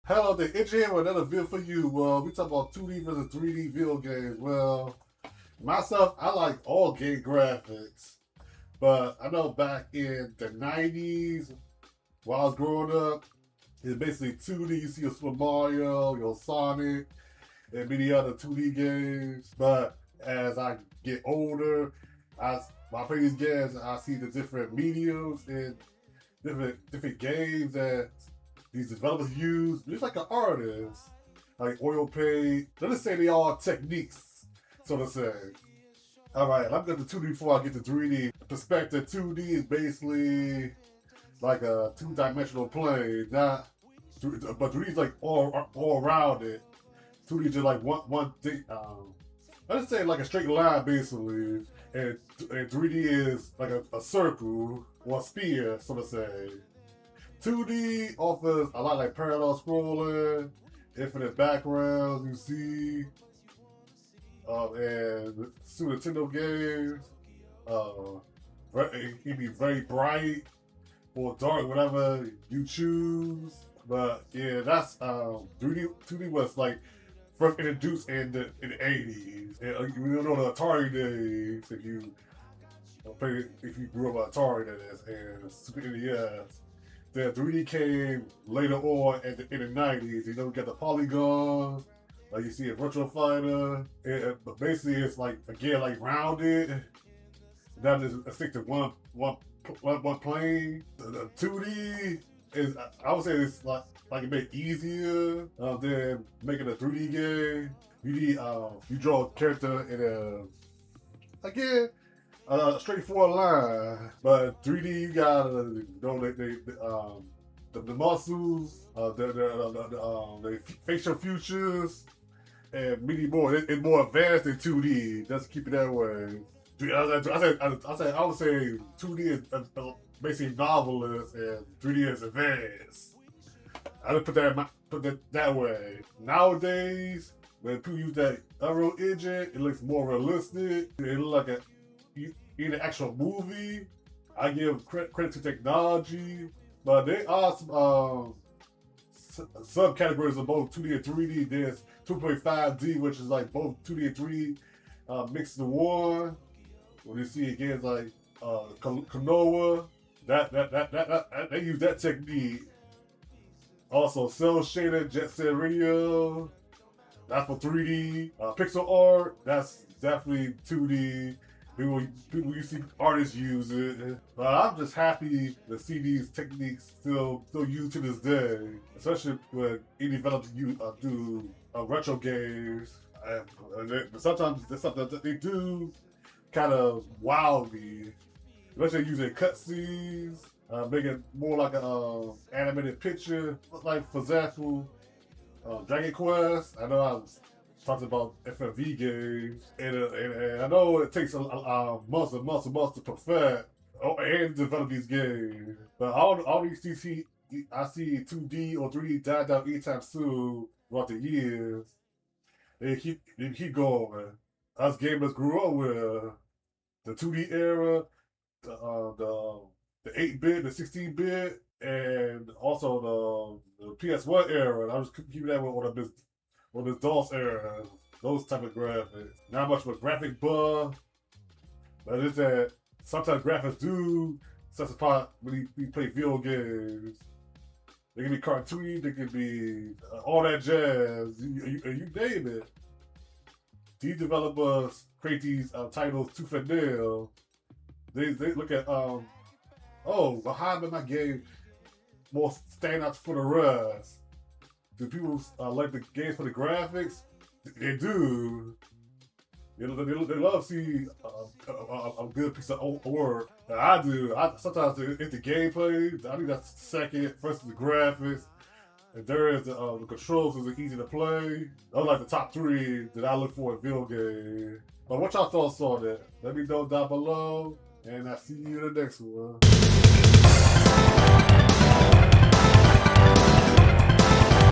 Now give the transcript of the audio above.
Hello, the itch here with another video for you. We talk about 2D versus 3D video games. Well, myself, I like all game graphics, but I know back in the 90s, while I was growing up, it's basically 2D. You see your Super Mario, your Sonic, and many other 2D games. But as I get older, when I play these games, I see the different mediums and different games that these developers use, just like an artist, like oil paint. Let's say they all techniques, so to say. All right, I'm going to 2D before I get to 3D. Perspective 2D is basically like a two-dimensional plane, but 3D is like all around it. 2D is just like one thing. Let's say like a straight line basically, and 3D is like a circle or a sphere, so to say. 2D offers a lot like parallel scrolling, infinite backgrounds you see, and Super Nintendo games. It can be very bright or dark, whatever you choose. But yeah, that's 2D was like first introduced in the 80s. And, you know the Atari days. If you grew up with Atari, that is, and Super NES. The 3D came later on in the 90s. You know, we got the polygons, like you see in Virtual Fighter. But basically, it's like, again, like rounded. Not just stick to one plane. The 2D is, I would say, it's like it made it easier than making a 3D game. You draw a character in a straightforward line, but 3D you gotta the muscles, the facial features, and many more. It's more advanced than 2D. Just keep it that way. I would say 2D is basically novelist and 3D is advanced. I would put that way. Nowadays, when people use that Unreal Engine, it looks more realistic. It looks like in an actual movie. I give credit to technology, but there are some subcategories of both 2D and 3D. There's 2.5D, which is like both 2D and 3D mixed into one. When you see again, like Kanoa, they use that technique. Also, cell shaded, Jet Set Radio, that's for 3D. Pixel art, that's definitely 2D. People you see artists use it, but I'm just happy to see these techniques still used to this day, especially when indie developers do retro games. But sometimes there's something that they do kind of wow me, especially using cutscenes, making more like an animated picture. Like for example, Dragon Quest. I know I was talking about FMV games, and I know it takes months and months and months to perfect and develop these games. But all these CC, I see 2D or 3D die down anytime soon throughout the years. They keep going. Us gamers grew up with the 2D era, the 8-bit, the 16-bit, and also the PS1 era. And I was keeping that on the DOS era, those type of graphics. Not much of a graphic buff, but it's that sometimes graphics do such a part when you play video games. They can be cartoony, they can be all that jazz, you name it. These developers create these titles tooth and nail. They look at, how did my game more stand out for the rest? Do people like the games for the graphics? They do. They love to see a good piece of work. I do. Sometimes it's the gameplay. I think that's second. First is the graphics. And third is the controls. Is easy to play. Those are like the top three that I look for in video games. But what y'all thoughts on that? Let me know down below. And I'll see you in the next one.